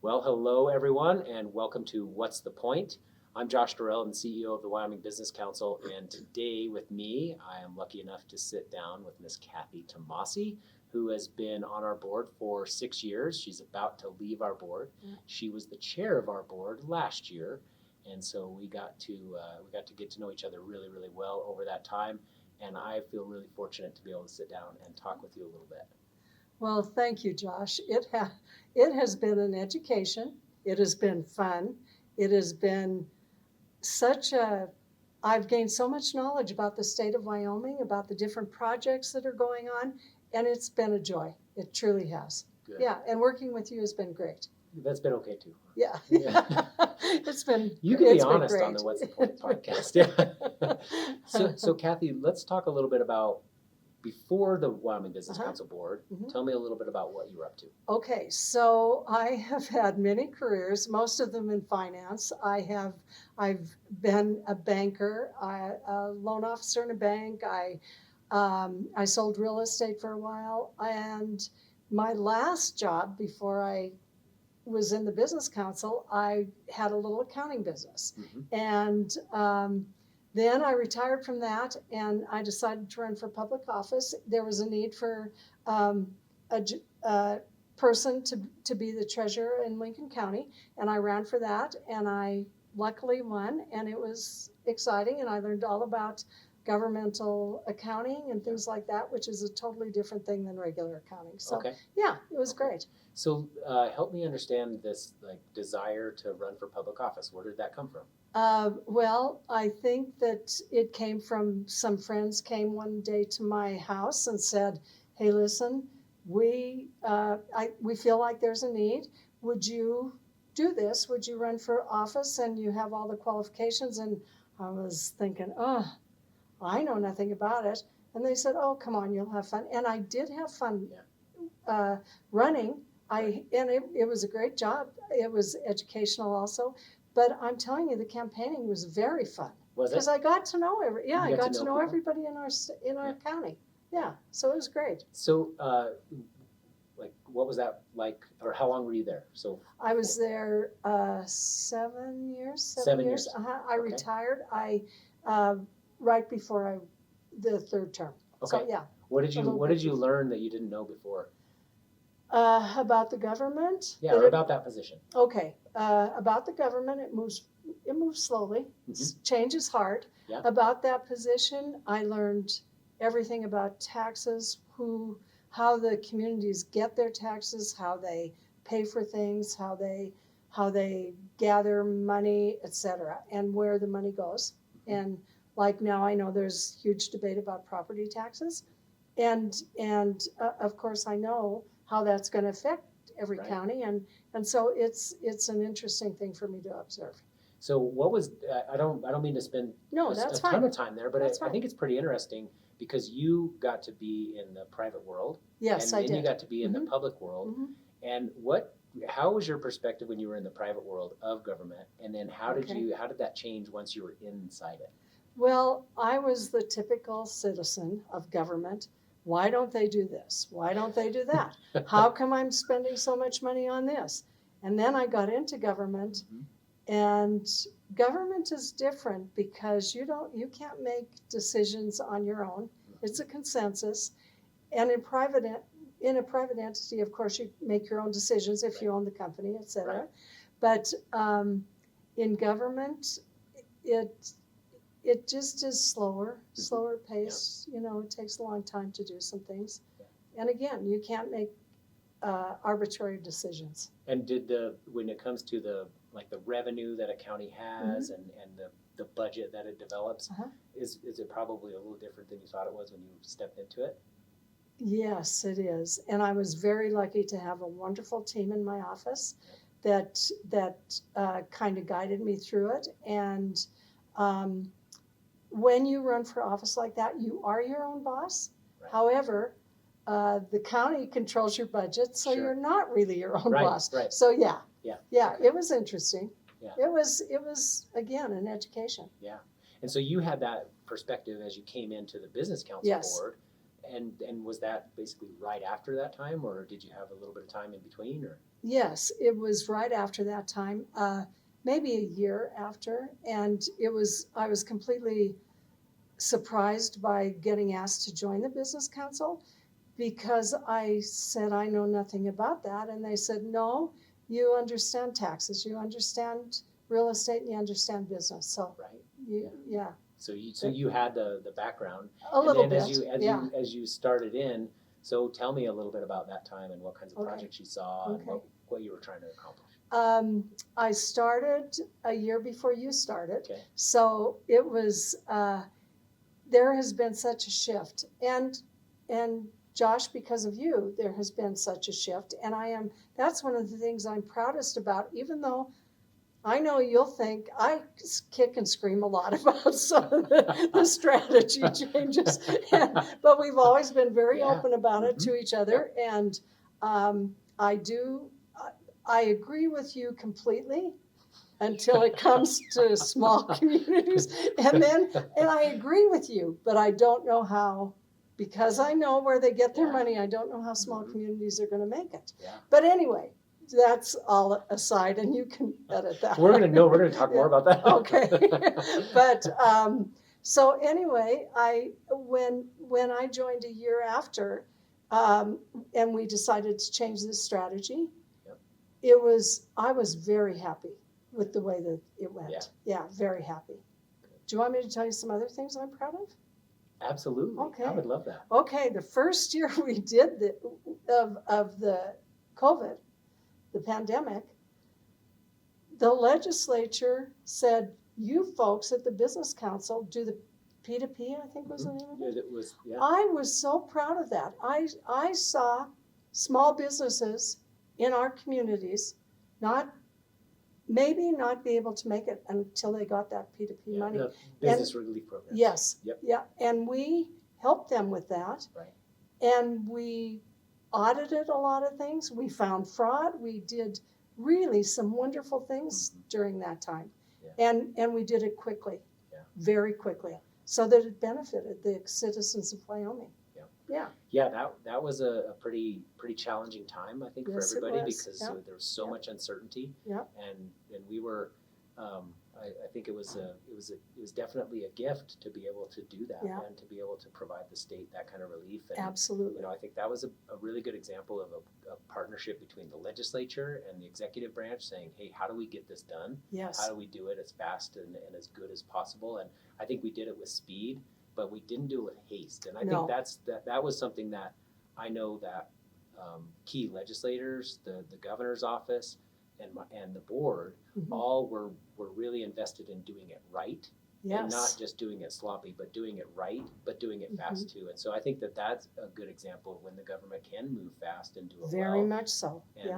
Well, hello everyone, and welcome to What's the Point? I'm Josh Durrell, I'm the CEO of the Wyoming Business Council, and today with me, I am lucky enough to sit down with Miss Kathy Tomassi, who has been on our board for 6 years. She's about to leave our board. She was the chair of our board last year, and so we got to get to know each other really, really well over that time. And I feel really fortunate to be able to sit down and talk with you a little bit. Well, thank you, Josh. It has been an education. It has been fun. It has been I've gained so much knowledge about the state of Wyoming, about the different projects that are going on, and it's been a joy. It truly has. Good. Yeah, and working with you has been great. That's been okay too. Yeah. It's been. You can it's be been honest great. on the What's the Point podcast. Yeah. So Kathy, let's talk a little bit about before the Wyoming Business Council board. Mhm. Tell me a little bit about what you were up to. Okay, so I have had many careers, most of them in finance. I've been a banker, a loan officer in a bank. I sold real estate for a while, and my last job before I was in the business council, I had a little accounting business, and then I retired from that, and I decided to run for public office. There was a need for a person to be the treasurer in Lincoln County, and I ran for that, and I luckily won, and it was exciting, and I learned all about governmental accounting and things like that, which is a totally different thing than regular accounting. So yeah, it was great. So help me understand this desire to run for public office. Where did that come from? Well, I think that it came from some friends came one day to my house and said, "Hey, listen, we feel like there's a need. Would you do this? Would you run for office? And you have all the qualifications." And I was thinking, oh, I know nothing about it. And they said, "Oh, come on, you'll have fun." And I did have fun running. It was a great job. It was educational also. But I'm telling you, the campaigning was very fun. Was it? Because I got to know I got to know people? everybody in our county. Yeah, so it was great. So, what was that like, or how long were you there? So I was there 7 years. 7 years. I retired. Right before the third term. Okay. So yeah. What did you learn that you didn't know before? About the government. Yeah, or about that position. Okay. About the government, it moves slowly. Change is hard. Yeah. About that position, I learned everything about taxes, how the communities get their taxes, how they pay for things, how they gather money, etc., and where the money goes. And like now, I know there's huge debate about property taxes, and of course I know how that's going to affect every county, and so it's an interesting thing for me to observe. So what was I don't mean to spend a ton of time there, but I think it's pretty interesting because you got to be in the private world. Yes, I did. And you got to be in the public world. And how was your perspective when you were in the private world of government, and then how did that change once you were inside it? Well, I was the typical citizen of government. Why don't they do this? Why don't they do that? How come I'm spending so much money on this? And then I got into government, and government is different because you can't make decisions on your own. It's a consensus. And in a private entity, of course, you make your own decisions if you own the company, et cetera. Right. But in government, it just is slower pace. Yeah. It takes a long time to do some things. Yeah. And again, you can't make arbitrary decisions. And when it comes to the revenue that a county has and the budget that it develops, is it probably a little different than you thought it was when you stepped into it? Yes, it is. And I was very lucky to have a wonderful team in my office that kind of guided me through it. And when you run for office like that, you are your own boss. Right. However, the county controls your budget, so you're not really your own boss. Right. So yeah, it was interesting. Yeah. It was again an education. Yeah, and so you had that perspective as you came into the business council board, And was that basically right after that time, or did you have a little bit of time in between, or? Yes, it was right after that time, maybe a year after, and I was completely surprised by getting asked to join the business council because I said I know nothing about that, and they said, no, you understand taxes, you understand real estate, and you understand business. So Right. yeah, So you had the background, a little and then bit. as you started in, so tell me a little bit about that time and what kinds of Okay. projects you saw and Okay. what you were trying to accomplish. I started a year before you started, Okay. so it was. There has been such a shift, and Josh, because of you, there has been such a shift, and that's one of the things I'm proudest about, even though I know you'll think I kick and scream a lot about some of the strategy changes, but we've always been very open about it to each other, and I agree with you completely until it comes to small communities. And I agree with you, but I don't know how, because I know where they get their money, I don't know how small communities are going to make it. Yeah. But anyway, that's all aside, and you can edit that. We're gonna talk more about that. Okay. But so anyway, when I joined a year after, and we decided to change this strategy, I was very happy with the way that it went. Yeah, very happy. Do you want me to tell you some other things I'm proud of? Absolutely. Okay. I would love that. Okay, the first year we did of the COVID, the pandemic, the legislature said, you folks at the Business Council do the P2P, I think was the name of it. It was, yeah. I was so proud of that. I saw small businesses in our communities maybe not be able to make it until they got that P2P money. The business relief program. Yes. Yep. Yeah. And we helped them with that. Right. And we audited a lot of things. We found fraud. We did really some wonderful things during that time. Yeah. And we did it quickly. Yeah. Very quickly. So that it benefited the citizens of Wyoming. Yeah, that was a pretty challenging time, I think, for everybody, because there was so much uncertainty. Yeah. And we were, I think it was definitely a gift to be able to do that and to be able to provide the state that kind of relief. And, absolutely. I think that was a really good example of a partnership between the legislature and the executive branch saying, hey, how do we get this done? Yes. How do we do it as fast and as good as possible? And I think we did it with speed, but we didn't do it with haste. And I think that was something that I know that key legislators, the governor's office, and the board all were really invested in doing it right. Yes. And not just doing it sloppy, but doing it right, but doing it fast too. And so I think that's a good example of when the government can move fast and do it very much so. And,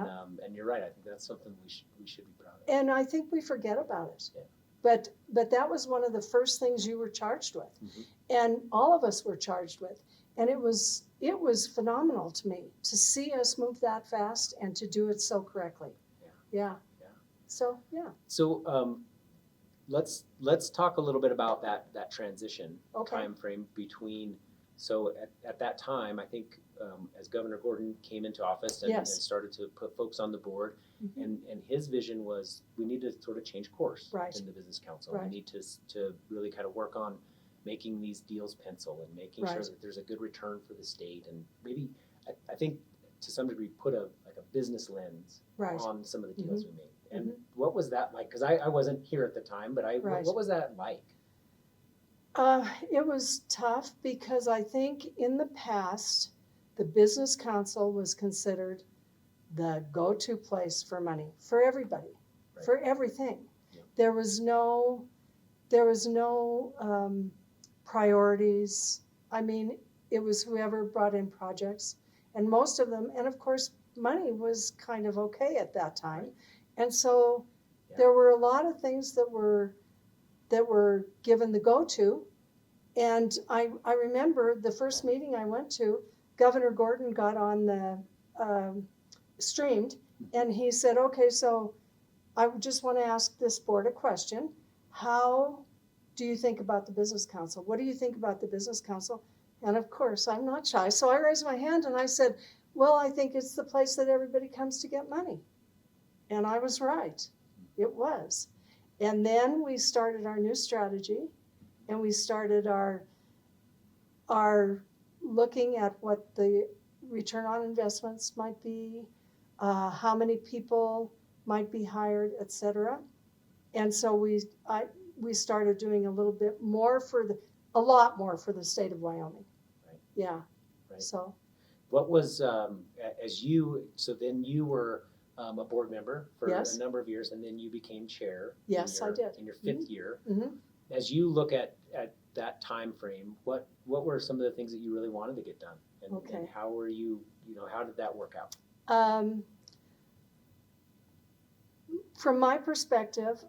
and you're right. I think that's something we should be proud of. And I think we forget about it. Yeah. But that was one of the first things you were charged with, and all of us were charged with, and it was phenomenal to me to see us move that fast and to do it so correctly. Yeah. So let's talk a little bit about that transition time frame between. So at that time, I think as Governor Gordon came into office and started to put folks on the board, and his vision was we need to sort of change course in the Business Council. Right. We need to really kind of work on making these deals pencil and making sure that there's a good return for the state, and maybe I think to some degree put a business lens on some of the deals we made. And what was that like? Because I wasn't here at the time, but what was that like? It was tough because I think in the past, the Business Council was considered the go-to place for money, for everybody, for everything. Yeah. There was no priorities. I mean, it was whoever brought in projects, and most of them, and of course, money was kind of okay at that time. Right. And so there were a lot of things that were given the go-to. And I remember the first meeting I went to, Governor Gordon got on the streamed, and he said, okay, so I just want to ask this board a question. How do you think about the Business Council? What do you think about the Business Council? And of course, I'm not shy. So I raised my hand and I said, well, I think it's the place that everybody comes to get money. And I was right. It was. And then we started our new strategy, and we started our looking at what the return on investments might be, how many people might be hired, et cetera. And so we started doing a little bit more a lot more for the state of Wyoming. Right. Yeah. Right. So what was, so then you were a board member for Yes. a number of years, and then you became chair. Yes, I did. In your fifth year. Mhm. As you look at that time frame, what were some of the things that you really wanted to get done? And, Okay. and how were you, how did that work out? From my perspective,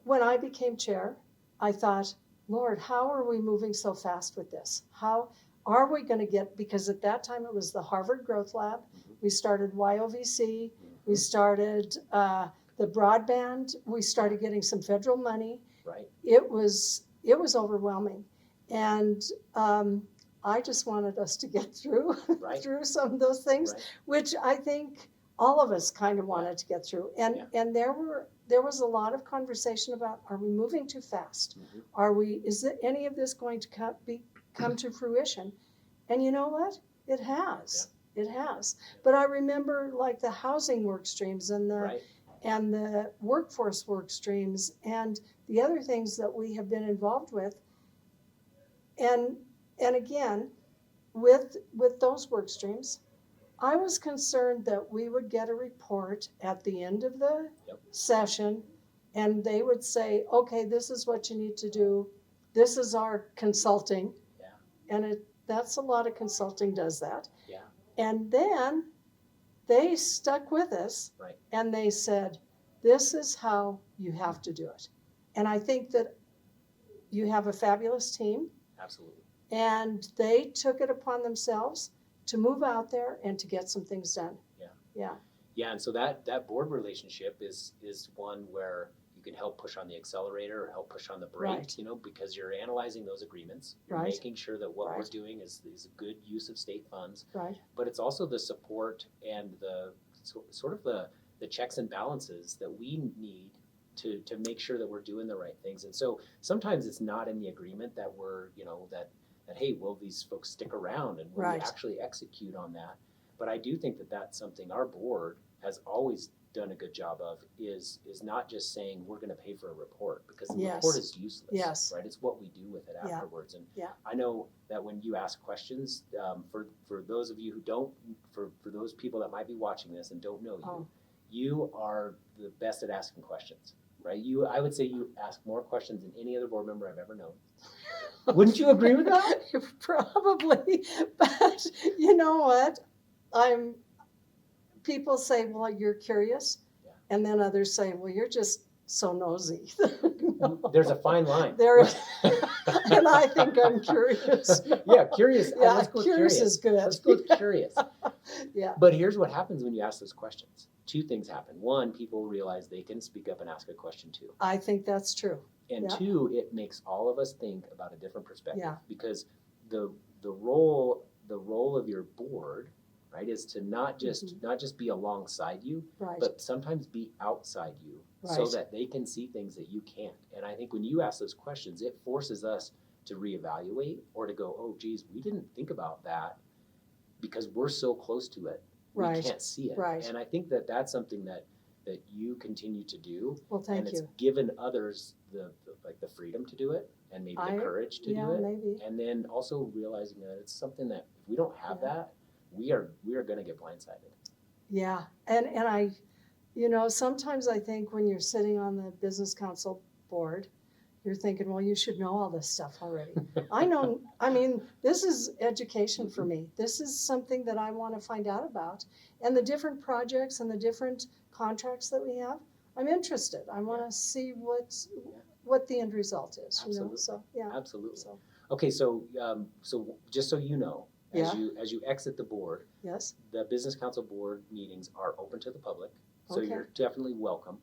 when I became chair, I thought, Lord, how are we moving so fast with this? How are we going to get, because at that time it was the Harvard Growth Lab. Mm-hmm. We started YOVC. Mm-hmm. We started the broadband. We started getting some federal money. Right. It was overwhelming. And I just wanted us to get through, Right. through some of those things, Right. which I think all of us kind of wanted to get through. And there was a lot of conversation about, are we moving too fast? Mm-hmm. Is it any of this going to come to fruition? And you know what? It has. Yeah. It has. But I remember like the housing work streams and the workforce work streams and the other things that we have been involved with. And again, with those work streams, I was concerned that we would get a report at the end of the session, and they would say, okay, this is what you need to do. This is our consulting. Yeah. And that's a lot of consulting does that. Yeah. And then they stuck with us, right, and they said, this is how you have to do it. And I think that you have a fabulous team. Absolutely. And they took it upon themselves to move out there and to get some things done. Yeah. Yeah. Yeah, and so that board relationship is one where you can help push on the accelerator or help push on the brake, right, because you're analyzing those agreements. You're right. making sure that what right. we're doing is a good use of state funds. Right. But it's also the support and the sort of the checks and balances that we need to make sure that we're doing the right things. And so sometimes it's not in the agreement that we're, that hey, will these folks stick around and will right. we actually execute on that? But I do think that that's something our board has always done a good job of is not just saying we're going to pay for a report, because the yes. report is useless, yes. right? It's what we do with it afterwards. And yeah. I know that when you ask questions, for those of you who don't, for those people that might be watching this and don't know you, you are the best at asking questions, right? I would say you ask more questions than any other board member I've ever known. Wouldn't you agree with that? Probably, but you know what? People say, well, you're curious, yeah. and then others say, well, you're just so nosy. No. There's a fine line. There is, and I think I'm curious. Yeah, curious. Yeah, let's go curious is good. Let's go curious. Yeah. But here's what happens when you ask those questions. Two things happen. One, people realize they can speak up and ask a question too. I think that's true. And yeah. two, it makes all of us think about a different perspective. Yeah. Because the role of your board, right, is to not just be alongside you, right. but sometimes be outside you, right. so that they can see things that you can't. And I think when you ask those questions, it forces us to reevaluate or to go, oh, geez, we didn't think about that because we're so close to it, right. we can't see it. Right. And I think that that's something that you continue to do. Well, thank you. And it's given others the freedom to do it and maybe the courage to do it. Maybe. And then also realizing that it's something that if we don't have yeah. that, we are going to get blindsided. Yeah. And I, sometimes I think when you're sitting on the business council board, you're thinking, well, you should know all this stuff already. This is education for me. This is something that I want to find out about. And the different projects and the different contracts that we have, I'm interested. I want to see what the end result is. Absolutely. So yeah. Absolutely. So. Okay, so just so you know, as you exit the board, yes, the business council board meetings are open to the public. So okay. You're definitely welcome.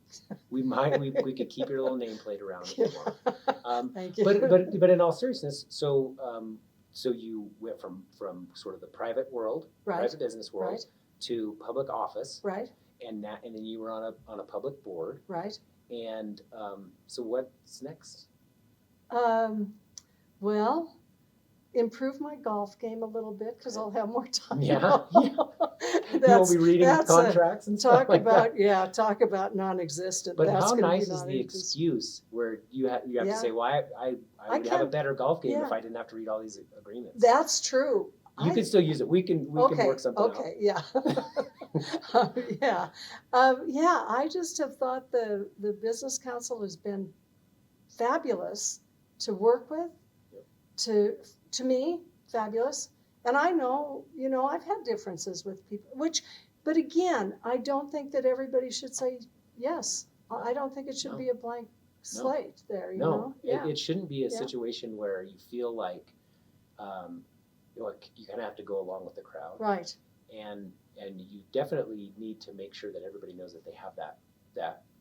We could keep your little nameplate around if you want. Thank you. But in all seriousness, so so you went from sort of the private world, Right. private business world, Right. to public office, Right. and then you were on a public board. Right. And so what's next? Well, improve my golf game a little bit because I'll have more time. Yeah, yeah. You won't That's be reading that's contracts and stuff talk like about that. talk about non-existent. But That's how gonna be nice is the non-existent. excuse where you have Yeah. to say, well, I I would have a can't- better golf game if yeah. I didn't have to read all these agreements. That's true. You can still use it. We can work something out. Okay, yeah. Yeah. I just have thought the Business Council has been fabulous to work with, Yep. to me, fabulous. And I know, I've had differences with people, but again, I don't think that everybody should say yes. I don't think it should No. be a blank slate there, you No, know? Yeah. it shouldn't be a Yeah. situation where you feel like you kind of have to go along with the crowd. Right. And you definitely need to make sure that everybody knows that they have that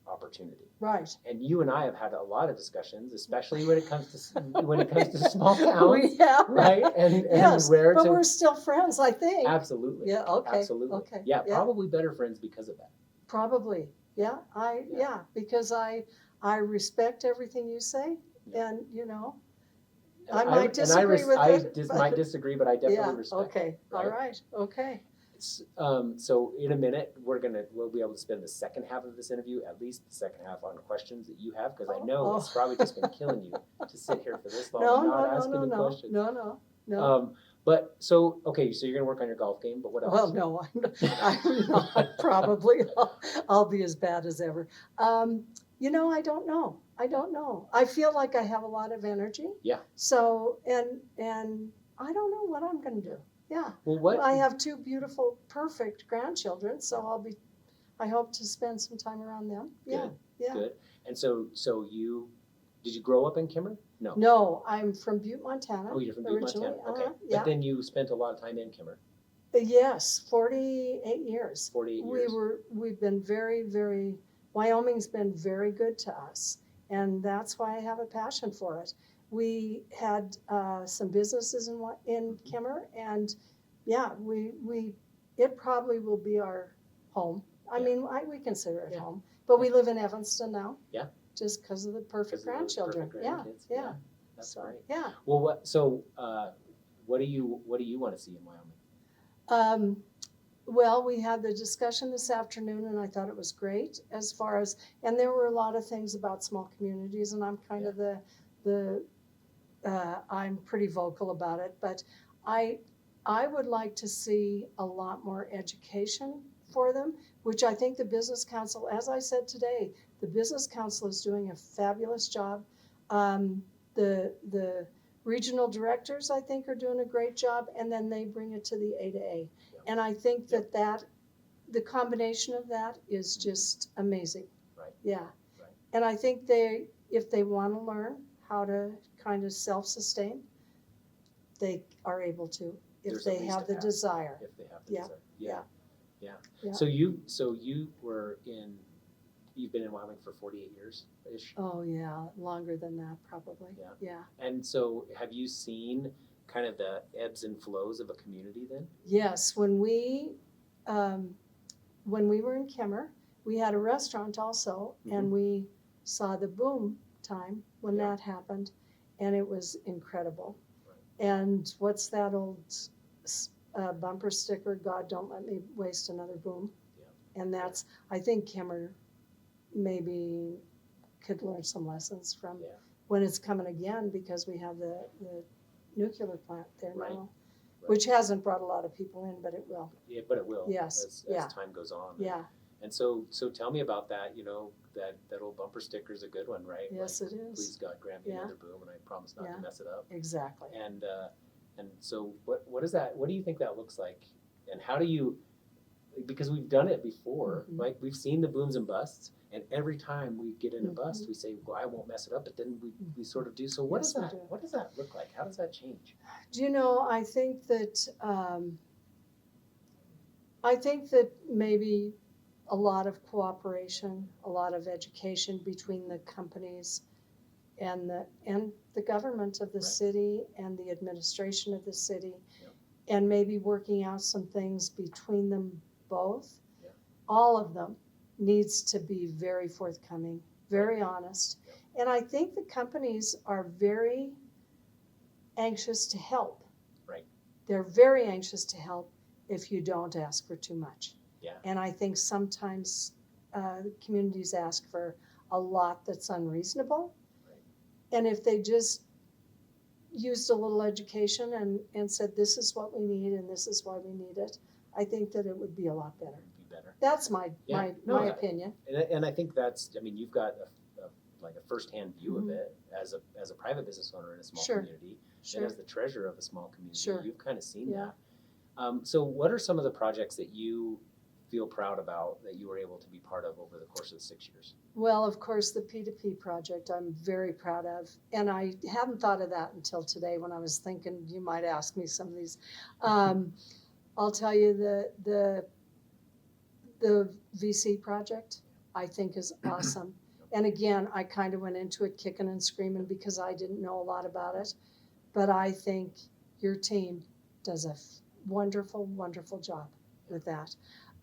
opportunity. Right. And you and I have had a lot of discussions, especially when it comes to small towns, Yeah. right? And Yes, where but to we're still friends, I think. absolutely, Yeah, okay, absolutely, okay, yeah, yeah. probably better friends because of that. Probably, yeah, because I respect everything you say, Yeah. and And I might disagree with it, but- might disagree, but I definitely yeah, respect. okay, it, all right? right, okay, So in a minute, we'll be able to spend the second half of this interview, at least the second half, on questions that you have, because I know it's probably just been killing you to sit here for this long no, and no, not no, ask no, any no, questions. no. But so okay, so you're gonna work on your golf game, but what else? Well, no, I'm not, probably, I'll be as bad as ever. I don't know, I feel like I have a lot of energy. Yeah. So, and I don't know what I'm gonna do, yeah. Well, what I have two beautiful, perfect grandchildren, so I hope to spend some time around them. Yeah, Good, yeah. good. And so did you grow up in Kimmer? No. No, I'm from Butte, Montana. Oh, you're from Butte, originally. Montana. Okay. Yeah. But then you spent a lot of time in Kimmer. Yes, 48 years. 48 years. We've been very, very, Wyoming's been very good to us, and that's why I have a passion for it. We had some businesses in Kimmer, and yeah, it probably will be our home. I Yeah. mean, we consider it Yeah. home, but we live in Evanston now. Yeah. Just because of the perfect grandchildren. Perfect Yeah, grandkids. yeah. That's So, great. yeah. Well, what do you want to see in Wyoming? Well, we had the discussion this afternoon, and I thought it was great as far as, and there were a lot of things about small communities, and I'm kind of I'm pretty vocal about it, but I would like to see a lot more education for them, which I think the Business Council, as I said today, the Business Council is doing a fabulous job. The regional directors, I think, are doing a great job, and then they bring it to the A to A. Yep. And I think that the combination of that is just amazing. Right. Yeah. Right. And I think if they want to learn how to kind of self-sustain, they are able to, if There's they at least have a the path. desire. If they have the Yeah. desire. Yeah. Yeah. So you've been in Wyoming for 48 years-ish. Oh, yeah, longer than that, probably. Yeah. Yeah. And so have you seen kind of the ebbs and flows of a community then? Yes, when we were in Kimmer, we had a restaurant also, and we saw the boom time when Yeah. that happened, and it was incredible. Right. And what's that old bumper sticker? God, don't let me waste another boom. Yeah. And that's, I think Kimmer maybe could learn some lessons from Yeah. when it's coming again, because we have the nuclear plant there Right. now, Right. which hasn't brought a lot of people in, but it will. Yeah, but it will. Yes, As yeah. time goes on. Yeah, And so tell me about that. That old bumper sticker is a good one, right? yes, Like, it is. Please God grant me Yeah. another boom, and I promise not Yeah. to mess it up. Exactly. And so what is that? What do you think that looks like? And how do you? Because we've done it before, Mhm. like we've seen the booms and busts, and every time we get in a bust, we say, "Well, I won't mess it up," but then we sort of do. So what Yes, does we that? do. What does that look like? How does that change? Do you know, I think that maybe a lot of cooperation, a lot of education between the companies and the government of the Right. city and the administration of the city, Yep. and maybe working out some things between them both. Yeah. All of them needs to be very forthcoming, very honest. Yep. And I think the companies are very anxious to help. Right. They're very anxious to help if you don't ask for too much. Yeah. And I think sometimes communities ask for a lot that's unreasonable. Right. And if they just used a little education and said, this is what we need and this is why we need it, I think that it would be a lot better. It'd be better. That's my opinion. And I think that's, I mean, you've got like a firsthand view Mhm. of it as a private business owner in a small Sure. community, Sure. and as the treasurer of a small community, Sure. you've kind of seen Yeah. that. So what are some of the projects that you feel proud about that you were able to be part of over the course of the 6 years? Well, of course, the P2P project I'm very proud of. And I hadn't thought of that until today when I was thinking you might ask me some of these. I'll tell you the VC project I think is awesome. And again, I kind of went into it kicking and screaming because I didn't know a lot about it. But I think your team does a wonderful, wonderful job with that.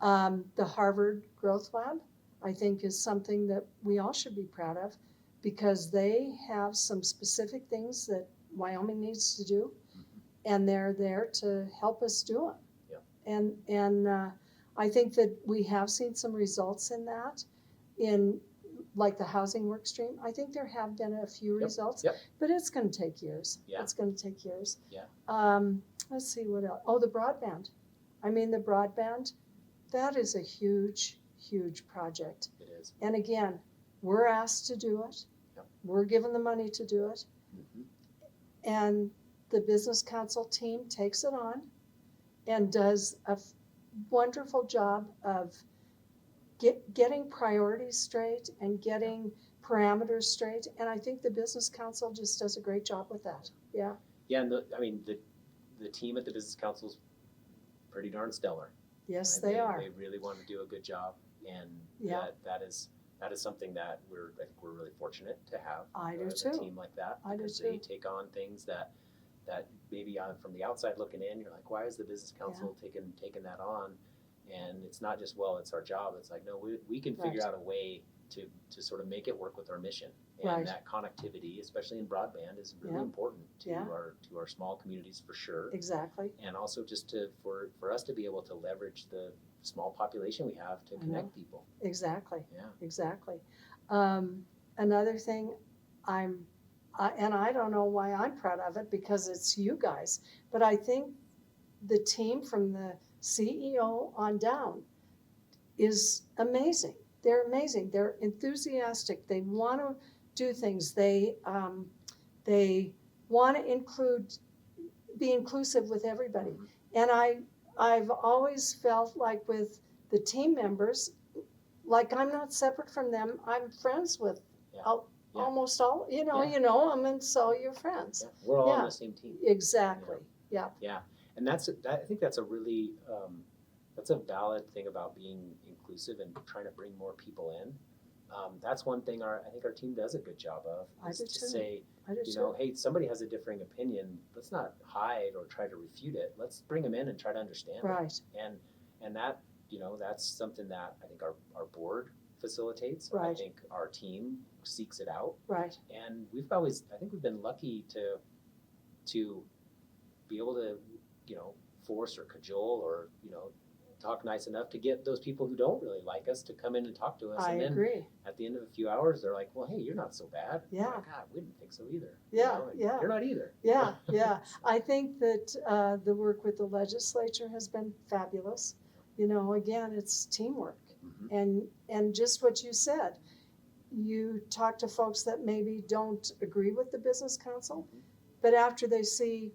The Harvard Growth Lab, I think, is something that we all should be proud of because they have some specific things that Wyoming needs to do, and they're there to help us do them. Yeah. And I think that we have seen some results in that, in like the housing work stream. I think there have been a few results, Yep. but it's going to take years. Yeah. It's going to take years. Yeah. Let's see what else. Oh, the broadband. I mean, the broadband, that is a huge, huge project. It is. And again, we're asked to do it. Yep. We're given the money to do it. Mhm. And the business council team takes it on and does a wonderful job of getting priorities straight and getting parameters straight. And I think the business council just does a great job with that. Yeah. Yeah, and the team at the business council is pretty darn stellar. Yes, Right? they are. They really want to do a good job, and Yeah. that is something that I think we're really fortunate to have. I do a too. team like that. I do because too. They take on things that maybe from the outside looking in, you're like, why is the business council taking that on? And it's not just, well, it's our job. It's like, no, we can figure Right. out a way to sort of make it work with our mission. And Right. that connectivity, especially in broadband, is really Yeah. important to Yeah. our small communities for sure. Exactly. And also just for us to be able to leverage the small population we have to I connect people. Exactly. Yeah. Exactly. Another thing and I don't know why I'm proud of it because it's you guys, but I think the team from the CEO on down is amazing. They're amazing. They're enthusiastic. They want to do things. They want to be inclusive with everybody. Mhm. And I've always felt like with the team members, like I'm not separate from them. I'm friends with Yeah. Yeah. almost all. Yeah. You know them, and so you're friends. Yeah. We're all on Yeah. the same team. Exactly. Yeah. Yeah, and I think that's a really that's a valid thing about being inclusive and trying to bring more people in. That's one thing I think our team does a good job of, I is do to too. say, I do you know, too. hey, somebody has a differing opinion. Let's not hide or try to refute it. Let's bring them in and try to understand Right. it. And that, that's something that I think our board facilitates. I Right. think our team seeks it out. Right. And I think we've been lucky to be able to, force or cajole or, talk nice enough to get those people who don't really like us to come in and talk to us. I And then agree. at the end of a few hours, they're like, well, hey, you're not so bad. Yeah. We're like, God, we didn't think so either. Yeah, And yeah. You're not either. Yeah, yeah. I think that the work with the legislature has been fabulous. Again, it's teamwork. Mhm. And just what you said, you talk to folks that maybe don't agree with the business council, Mhm. but after they see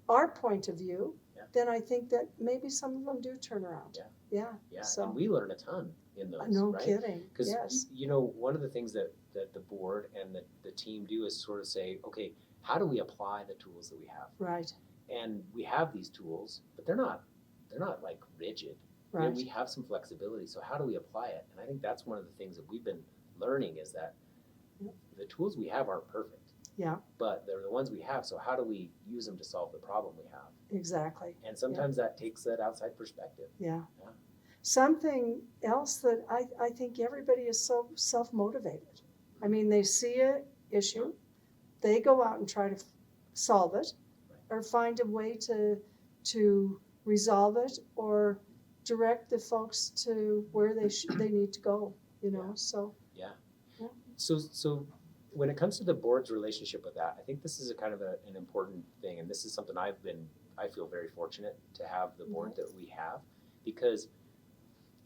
our point of view, Yeah. then I think that maybe some of them do turn around. Yeah. Yeah. Yeah, So- and we learn a ton in those, No right? kidding. Because Yes. one of the things that the board and the team do is sort of say, okay, how do we apply the tools that we have? Right. And we have these tools, but they're not like rigid. Right. We have some flexibility. So how do we apply it? And I think that's one of the things that we've been learning is that Yep. The tools we have aren't perfect. Yeah. But they're the ones we have, so how do we use them to solve the problem we have? Exactly. And sometimes that takes that outside perspective. Yeah. Yeah. Something else that I think everybody is so self-motivated. I mean, they see an issue, they go out and try to solve it, or find a way to resolve it, or direct the folks to where they need to go. You know, so So when it comes to the board's relationship with that, I think this is a kind of an important thing, and this is something I feel very fortunate to have the board that we have, because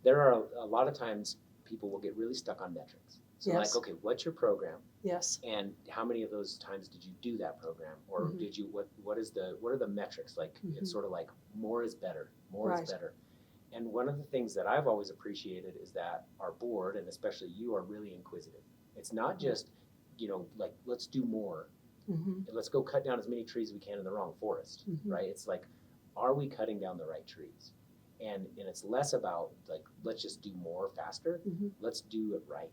there are a lot of times people will get really stuck on metrics. So Yes. like, okay, what's your program? Yes. And how many of those times did you do that program? Or Mhm. did you, what are the metrics? Like, Mhm. it's sort of like more is better, more Right. is better. And one of the things that I've always appreciated is that our board, and especially you, are really inquisitive. It's not just, like, let's do more. Mm-hmm. Let's go cut down as many trees as we can in the wrong forest, Mhm. right? It's like, are we cutting down the right trees? And it's less about like, let's just do more faster. Mhm. Let's do it right.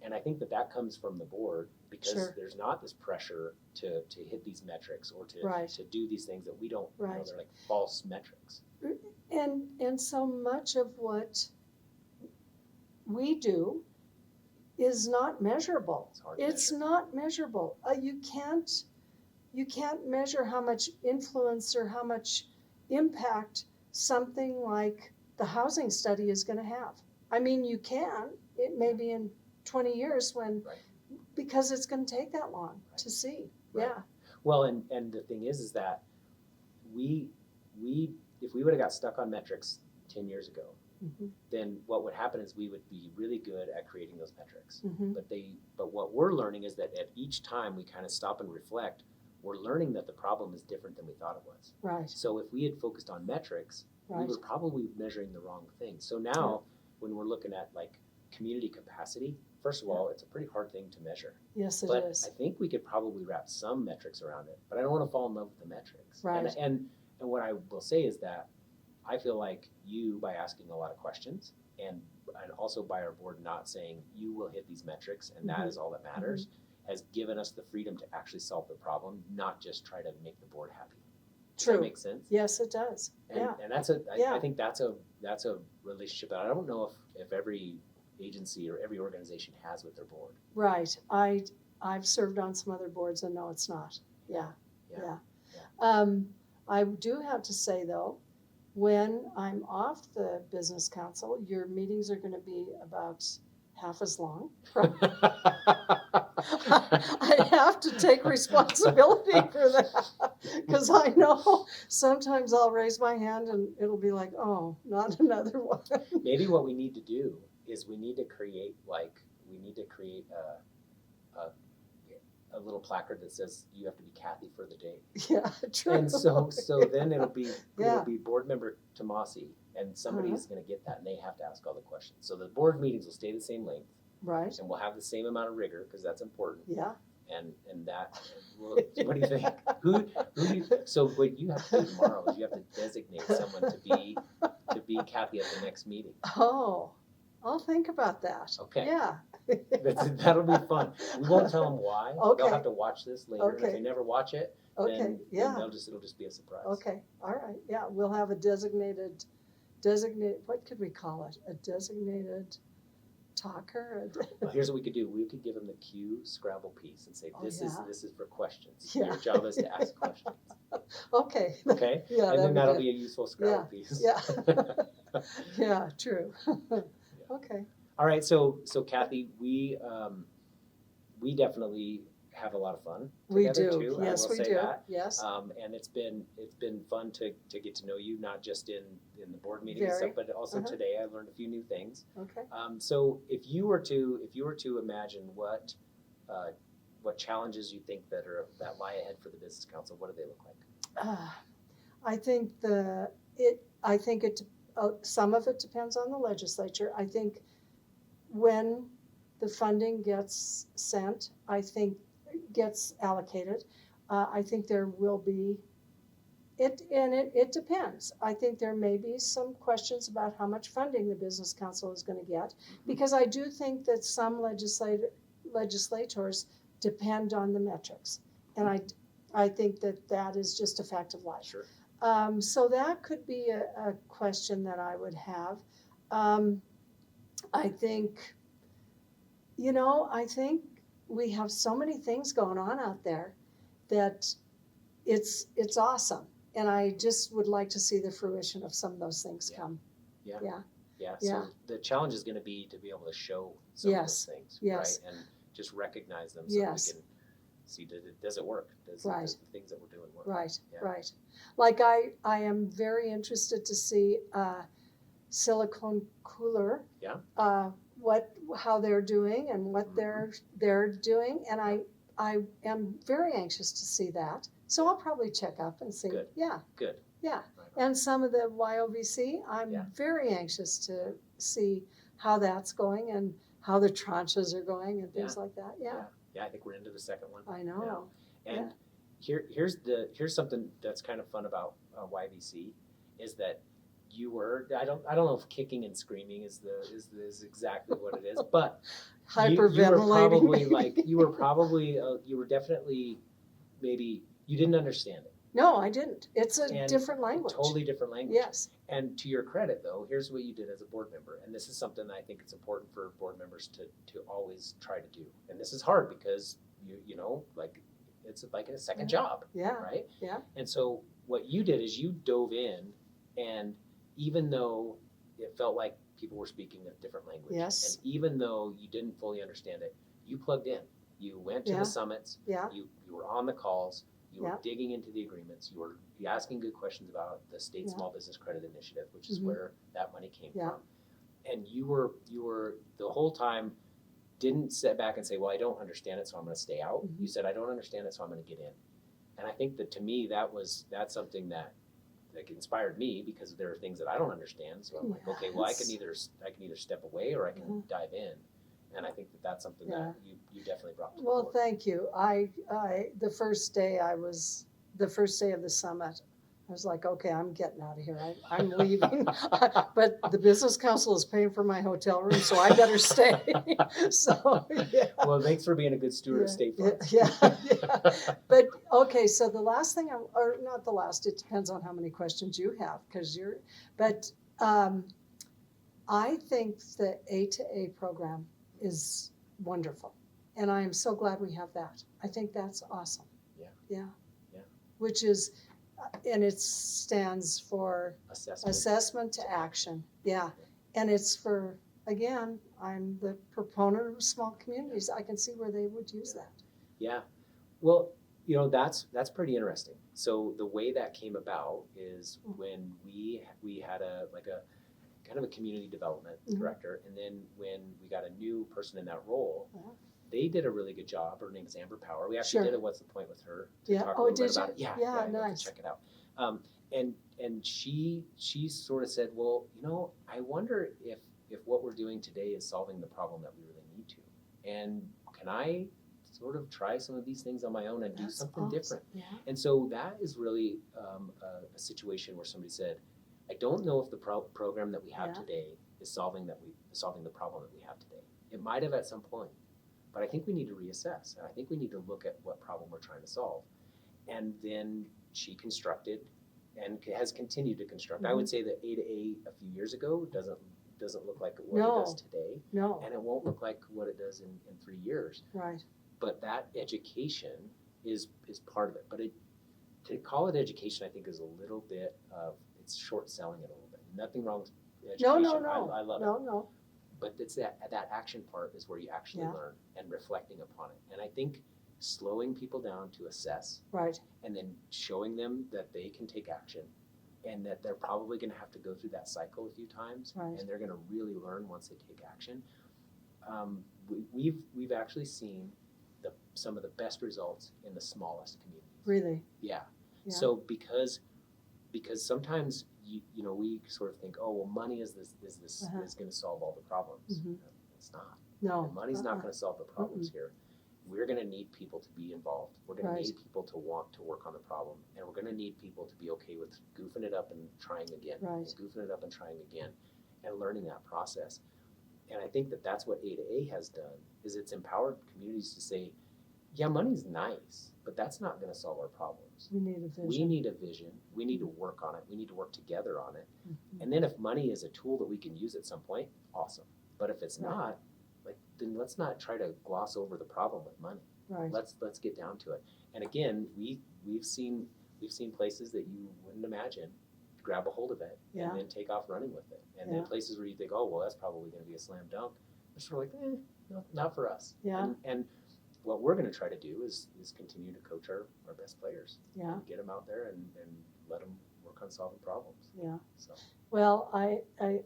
And I think that comes from the board, because Sure. there's not this pressure to hit these metrics or Right. to do these things that we don't, Right. they're like false metrics. And so much of what we do is not measurable. It's hard to It's measure. not measurable. You can't measure how much influence or how much impact something like the housing study is going to have. I mean, you can. It may be in 20 years when, Right. because it's going to take that long to see. Right. Yeah. Well, and the thing is that we if we would have got stuck on metrics 10 years ago, Mhm. then what would happen is we would be really good at creating those metrics. Mhm. But what we're learning is that at each time we kind of stop and reflect, we're learning that the problem is different than we thought it was. Right. So if we had focused on metrics, we Right. were probably measuring the wrong thing. So now when we're looking at like community capacity, first of all, it's a pretty hard thing to measure. Yes, it But is. I think we could probably wrap some metrics around it. But I don't want to fall in love with the metrics. Right. And what I will say is that I feel like you, by asking a lot of questions, and also by our board not saying you will hit these metrics and that Mhm. is all that matters, has given us the freedom to actually solve the problem, not just try to make the board happy. Does True. that make sense? Yes, it does. And, Yeah. and I think that's a relationship that I don't know if every agency or every organization has with their board. Right. I've served on some other boards and no, it's not. Yeah. Yeah. I do have to say though, when I'm off the business council, your meetings are going to be about half as long. I have to take responsibility for that, because I know sometimes I'll raise my hand and it'll be like, oh, not another one. Maybe what we need to do is we need to create a little placard that says you have to be Kathy for the day. Yeah, true. And so then it'll be Yeah. board member Tomassi, and somebody's going to get that, and they have to ask all the questions. So the board meetings will stay the same length, Right. and we'll have the same amount of rigor because that's important. Yeah. And that. Well, what do you think? So what you have to do tomorrow is you have to designate someone to be Kathy at the next meeting. Oh, I'll think about that. Okay. Yeah. That'll be fun. We won't tell them why. Okay. They'll have to watch this later. And if Okay. they never watch it, Okay. then Yeah. it'll just be a surprise. Okay. All right. Yeah. We'll have a designated. What could we call it? A designated talker. Well, here's what we could do. We could give them the Q Scrabble piece and say, Oh, this yeah. is for questions. Yeah. Your job is to ask questions. Okay. Okay? Yeah. And then that'll good. be a useful Scrabble piece. Yeah. Yeah. True. Okay. All right, so Kathy, we definitely have a lot of fun We together do. too. Yes, I will we say do. that. Yes. And it's been fun to get to know you, not just in the board meetings and Very. stuff, but also Uh-huh. today I learned a few new things. Okay. So if you were to imagine what challenges you think that lie ahead for the Business Council, what do they look like? I think some of it depends on the legislature. I think when the funding gets sent, gets allocated, I think there will be it depends. I think there may be some questions about how much funding the Business Council is going to get, because I do think that some legislators depend on the metrics. And I think that is just a fact of life. Sure. So that could be a question that I would have. I think, I think we have so many things going on out there that it's awesome. And I just would like to see the fruition of some of those things come. Yeah. Yeah. Yeah. Yeah. So the challenge is going to be to be able to show some of those things, Yes. right? And just recognize them so Yes. we can see, does it work? Does the things that we're doing work? Right, Yeah. right. Like I am very interested to see Silicon Cooler. Yeah. How they're doing and what they're doing, and I am very anxious to see that. So I'll probably check up and see. Good. Yeah. Good. Yeah. Right on. And some of the YOVC, I'm very anxious to see how that's going and how the tranches are going and things like that. Yeah. Yeah, I think we're into the second one. I know. Now. And here's something that's kind of fun about YVC is that you were, I don't know if kicking and screaming is exactly what it is, but hyperventilating. you were definitely maybe you didn't understand it. No, I didn't. It's a different language. Totally different language. Yes. And to your credit, though, here's what you did as a board member, and this is something that I think it's important for board members to always try to do. And this is hard because it's like a second job, Yeah. right? Yeah. And so what you did is you dove in, and even though it felt like people were speaking a different language, Yes. and even though you didn't fully understand it, you plugged in. You went to the summits. Yeah. You were on the calls. You were Yeah. digging into the agreements. You were asking good questions about the state small business credit initiative, which is where that money came from. And you were the whole time didn't sit back and say, well, I don't understand it, so I'm going to stay out. Mm-hmm. You said, I don't understand it, so I'm going to get in. And I think that to me, that's something that inspired me, because there are things that I don't understand. So I'm like, okay, well, I can either step away or I can dive in. And I think that's something that you definitely brought to the board. Thank you. The first day of the summit, I was like, okay, I'm getting out of here. I'm leaving. But the business council is paying for my hotel room, so I better stay. So, yeah. Well, thanks for being a good steward of state funds. Yeah. But, okay, so the last thing, or not the last, it depends on how many questions you have, but I think the A2A program is wonderful. And I am so glad we have that. I think that's awesome. Yeah. Which is, and it stands for assessment to action. Yeah. And it's for, again, I'm the proponent of small communities. I can see where they would use that. Yeah. Well, that's pretty interesting. So the way that came about is when we had a kind of a community development director, and then when we got a new person in that role, they did a really good job. Her name is Amber Power. We actually did a What's the Point with her to talk a little bit about it. Yeah, nice. Check it out. And she sort of said, well, I wonder if what we're doing today is solving the problem that we really need to. And can I sort of try some of these things on my own and do something different? Yeah. And so that is really a situation where somebody said, I don't know if the program that we have today is solving the problem that we have today. It might have at some point, but I think we need to reassess. And I think we need to look at what problem we're trying to solve. And then she constructed and has continued to construct. I would say that A2A a few years ago doesn't look like what it does today. No. And it won't look like what it does in 3 years. Right. But that education is part of it. But to call it education, I think, is a little bit of, it's short selling it a little bit. Nothing wrong with education. No. I love it. No. But it's that action part is where you actually learn and reflecting upon it. And I think slowing people down to assess, right, and then showing them that they can take action, and that they're probably going to have to go through that cycle a few times, right, and they're going to really learn once they take action. We've actually seen some of the best results in the smallest communities. Really? Yeah. So because sometimes we sort of think, oh well, money is going to solve all the problems. It's not. No. Money's not going to solve the problems here. We're going to need people to be involved. We're going to need people to want to work on the problem, and we're going to need people to be okay with goofing it up and trying again, and goofing it up and trying again, and learning that process. And I think that that's what A2A has done, is it's empowered communities to say, yeah, money's nice, but that's not going to solve our problems. We need a vision. We need a vision. We need to work on it. We need to work together on it. Mhm. And then if money is a tool that we can use at some point, awesome. But if it's Right. not, then let's not try to gloss over the problem with money. Right. Let's get down to it. And again, we've seen places that you wouldn't imagine grab a hold of it Yeah. and then take off running with it. And Yeah. then places where you think, oh well, that's probably going to be a slam dunk. It's sort of like, no, not for us. Yeah. And what we're going to try to do is continue to coach our best players. Yeah. Get them out there and let them work on solving problems. Yeah. So Well, I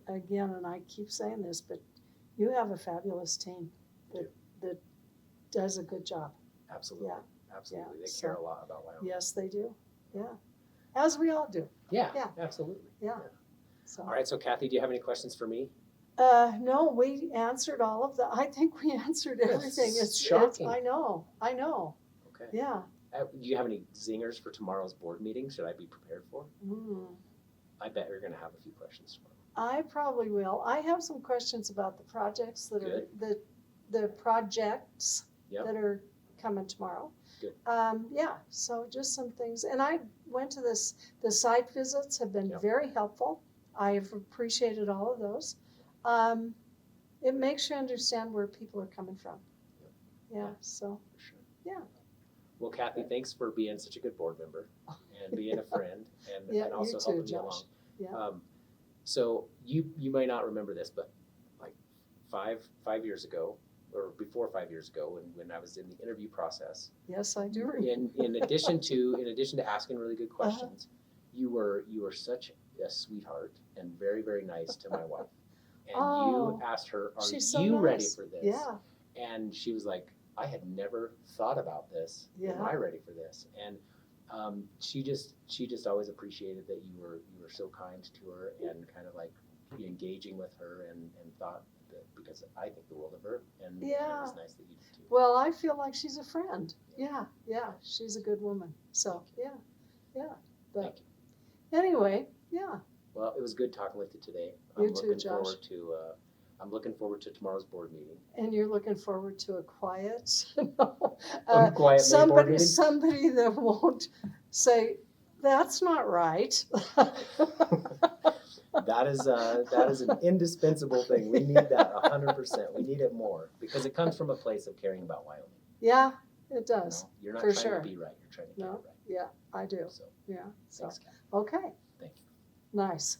again, and I keep saying this, but you have a fabulous team that does a good job. absolutely, Yeah. absolutely, Yeah. they So- care a lot about Wyoming. Yes, they do. Yeah. As we all do. Yeah, Yeah. absolutely. Yeah. So. All right, so Kathy, do you have any questions for me? No, we answered all of I think we answered everything. It's shocking. I know. Okay. Yeah. Do you have any zingers for tomorrow's board meeting? Should I be prepared for? I bet you're going to have a few questions tomorrow. I probably will. I have some questions about the projects that are the projects Yep. that are coming tomorrow. Good. Yeah. So just some things, and I went to this. The site visits have been Yep. very helpful. I've appreciated all of those. It makes you understand where people are coming from. Yep. Yeah. So For sure. Yeah. Well, Kathy, thanks for being such a good board member and being a friend and, Yeah, and also you too, helping me Josh. along. Yeah. So you might not remember this, but like five years ago, or before 5 years ago, when I was in the interview process, Yes, I do remember. in addition to asking really good questions, you were such a sweetheart and very, very nice to my wife. And Oh, you asked her, "Are she's so you ready nice. for this?" Yeah. And she was like, "I had never thought about this. Am Yeah. I ready for this?" And she just always appreciated that you were so kind to her and kind of like engaging with her and thought that, because I think the world of her, and it Yeah. was nice that you did too. Well, I feel like she's a friend. Yeah. She's a good woman. So yeah. But Thank you. anyway, yeah. Well, it was good talking with you today. You too, Josh. I'm looking forward to tomorrow's board meeting. And you're looking forward to a quiet, A quiet May board meeting? somebody that won't say, "That's not right." That is an indispensable thing. We need that 100%. We need it more because it comes from a place of caring about Wyoming. Yeah, it does. No, you're not For trying sure. to be right. You're trying to get No. it right. Yeah, I do. So Yeah. So thanks, Kathy. okay, Thank you. nice.